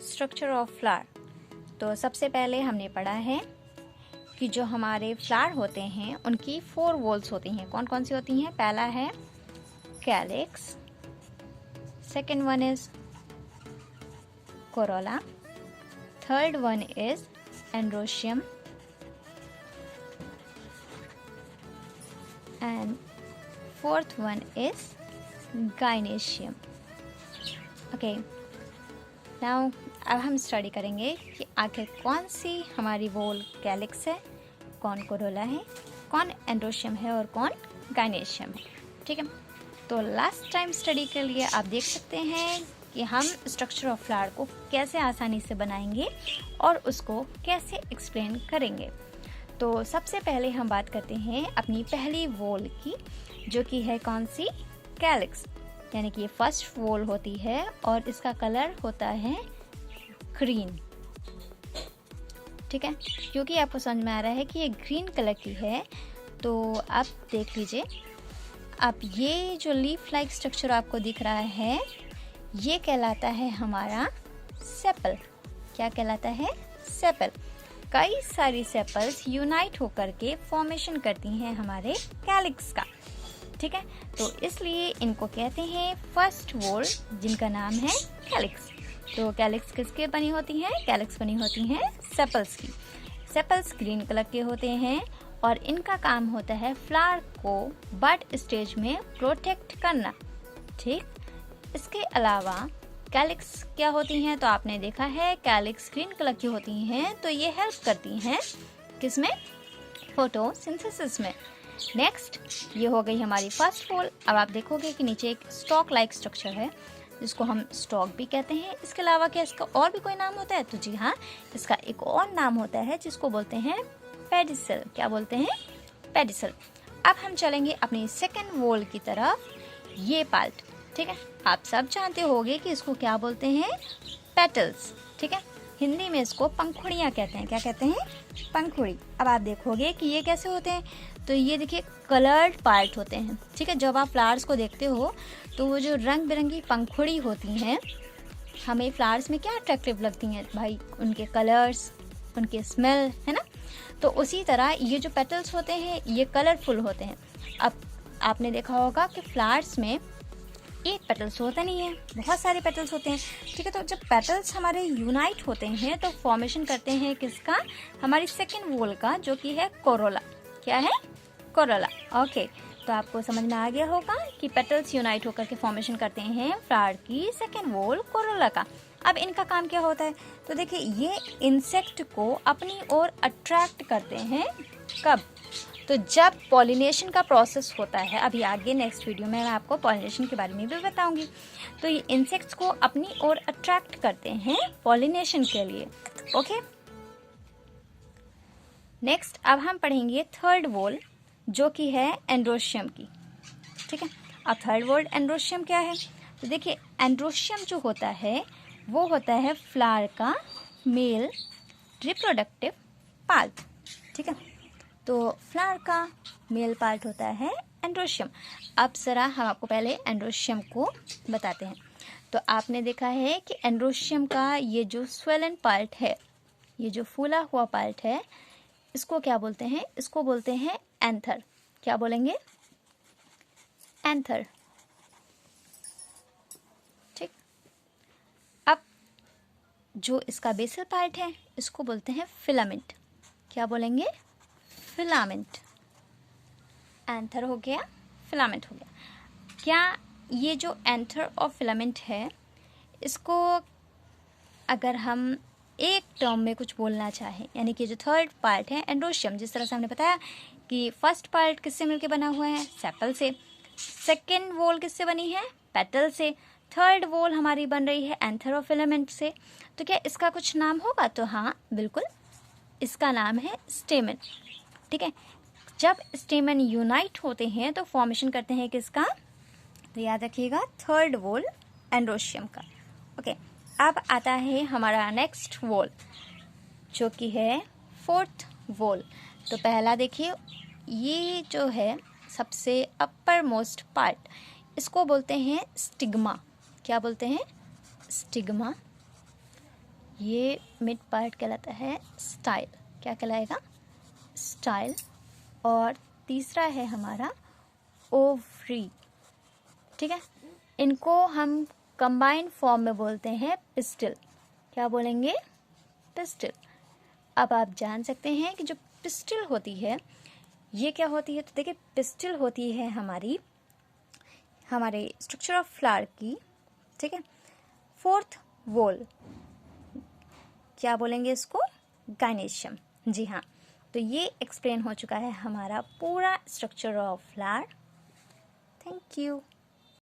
Structure of flower. तो सबसे पहले हमने पढ़ा है कि जो हमारे फ्लावर होते हैं उनकी 4 वॉल्स होती हैं। कौन कौन सी होती हैं? पहला है calyx, second one is Corolla, third one is androecium and fourth one is gynoecium. Okay, now अब हम स्टडी करेंगे कि आखिर कौन सी हमारी वॉल कैलिक्स है, कौन कोरोला है, कौन एंड्रोशियम है और कौन गाइनेशियम है। ठीक है, तो लास्ट टाइम स्टडी के लिए आप देख सकते हैं कि हम स्ट्रक्चर ऑफ फ्लावर को कैसे आसानी से बनाएंगे और उसको कैसे एक्सप्लेन करेंगे। तो सबसे पहले हम बात करते हैं अपनी पहली वॉल की, जो कि है कौन सी? कैलिक्स, यानी कि ये फर्स्ट वॉल होती है और इसका कलर होता है ग्रीन। ठीक है, क्योंकि आपको समझ में आ रहा है कि ये ग्रीन कलर की है, तो आप देख लीजिए। अब ये जो लीफ लाइक स्ट्रक्चर आपको दिख रहा है, ये कहलाता है हमारा सेपल। क्या कहलाता है? सेपल। कई सारी सेपल्स यूनाइट होकर के फॉर्मेशन करती हैं हमारे कैलिक्स का। ठीक है, तो इसलिए इनको कहते हैं फर्स्ट वॉल, जिनका नाम है कैलिक्स। तो कैलिक्स किसके बनी होती हैं? कैलिक्स बनी होती हैं सेपल्स की। सेपल्स ग्रीन कलर के होते हैं और इनका काम होता है फ्लावर को बड स्टेज में प्रोटेक्ट करना। ठीक, इसके अलावा कैलिक्स क्या होती हैं? तो आपने देखा है कैलिक्स ग्रीन कलर की होती हैं, तो ये हेल्प करती हैं किसमें? फोटोसिंथेसिस में। नेक्स्ट, ये हो गई हमारी फर्स्ट वॉल। अब आप देखोगे कि नीचे एक स्टॉक लाइक स्ट्रक्चर है, जिसको हम स्टॉक भी कहते हैं। इसके अलावा क्या इसका और भी कोई नाम होता है? तो जी हाँ, इसका एक और नाम होता है जिसको बोलते हैं पेडिसल। क्या बोलते हैं? पेडिसल। अब हम चलेंगे अपनी सेकेंड वॉल की तरफ। ये पार्ट, ठीक है, आप सब जानते होंगे कि इसको क्या बोलते हैं? पेटल्स। ठीक है, हिंदी में इसको पंखुड़ियाँ कहते हैं। क्या कहते हैं? पंखुड़ी। अब आप देखोगे कि ये कैसे होते हैं, तो ये देखिए कलर्ड पार्ट होते हैं। ठीक है, जब आप फ्लावर्स को देखते हो तो वो जो रंग बिरंगी पंखुड़ी होती हैं, हमें फ्लावर्स में क्या अट्रैक्टिव लगती हैं भाई? उनके कलर्स, उनके स्मेल, है ना। तो उसी तरह ये जो पेटल्स होते हैं ये कलरफुल होते हैं। अब आपने देखा होगा कि फ्लावर्स में एक पेटल्स होता नहीं है, बहुत सारे पेटल्स होते हैं। ठीक है, तो जब पेटल्स हमारे यूनाइट होते हैं तो फॉर्मेशन करते हैं किसका? हमारी सेकेंड वॉल का, जो कि है कोरोला। क्या है? कोरोला। ओके, तो आपको समझ में आ गया होगा कि पेटल्स यूनाइट होकर के फॉर्मेशन करते हैं फ्लावर की सेकेंड वॉल कोरोला का। अब इनका काम क्या होता है? तो देखिए, ये इंसेक्ट को अपनी ओर अट्रैक्ट करते हैं। कब? तो जब पॉलिनेशन का प्रोसेस होता है। अभी आगे नेक्स्ट वीडियो में मैं आपको पॉलिनेशन के बारे में भी बताऊंगी। तो ये इंसेक्ट्स को अपनी ओर अट्रैक्ट करते हैं पॉलिनेशन के लिए। ओके, नेक्स्ट अब हम पढ़ेंगे थर्ड वॉल, जो कि है एंड्रोशियम की। ठीक है, अब थर्ड वॉल एंड्रोशियम क्या है? तो देखिए, एंड्रोशियम जो होता है वो होता है फ्लावर का मेल रिप्रोडक्टिव पार्ट। ठीक है, तो फ्लावर का मेल पार्ट होता है एंड्रोशियम। अब ज़रा हम आपको पहले एंड्रोशियम को बताते हैं। तो आपने देखा है कि एंड्रोशियम का ये जो स्वेलन पार्ट है, ये जो फूला हुआ पार्ट है, इसको क्या बोलते हैं? इसको बोलते हैं एंथर। क्या बोलेंगे? एंथर। ठीक, अब जो इसका बेसल पार्ट है इसको बोलते हैं फिलामेंट। क्या बोलेंगे? फिलामेंट। एंथर हो गया, फिलामेंट हो गया। क्या ये जो एंथर और फिलामेंट है, इसको अगर हम एक टर्म में कुछ बोलना चाहें, यानी कि जो थर्ड पार्ट है एंड्रोशियम, जिस तरह से हमने बताया कि फर्स्ट पार्ट किससे मिलकर बना हुआ है? सेपल से। सेकेंड वॉल किससे बनी है? पेटल से। थर्ड वॉल हमारी बन रही है एंथर और फिलामेंट से। तो क्या इसका कुछ नाम होगा? तो हाँ, बिल्कुल, इसका नाम है स्टेमन। ठीक है, जब स्टेमन यूनाइट होते हैं तो फॉर्मेशन करते हैं किसका? तो याद रखिएगा, थर्ड वॉल एंड्रोशियम का। ओके, अब आता है हमारा नेक्स्ट वॉल, जो कि है फोर्थ वॉल। तो पहला देखिए, ये जो है सबसे अपर मोस्ट पार्ट, इसको बोलते हैं स्टिग्मा। क्या बोलते हैं? स्टिग्मा। ये मिड पार्ट कहलाता है स्टाइल। क्या कहलाएगा? स्टाइल। और तीसरा है हमारा ओवरी। ठीक है, इनको हम कंबाइंड फॉर्म में बोलते हैं पिस्टिल। क्या बोलेंगे? पिस्टिल। अब आप जान सकते हैं कि जो पिस्टिल होती है ये क्या होती है। तो देखिए, पिस्टिल होती है हमारे स्ट्रक्चर ऑफ फ्लावर की, ठीक है, फोर्थ वॉल। क्या बोलेंगे इसको? गायनेशियम। जी हाँ, तो ये एक्सप्लेन हो चुका है हमारा पूरा structure of flower. Thank you.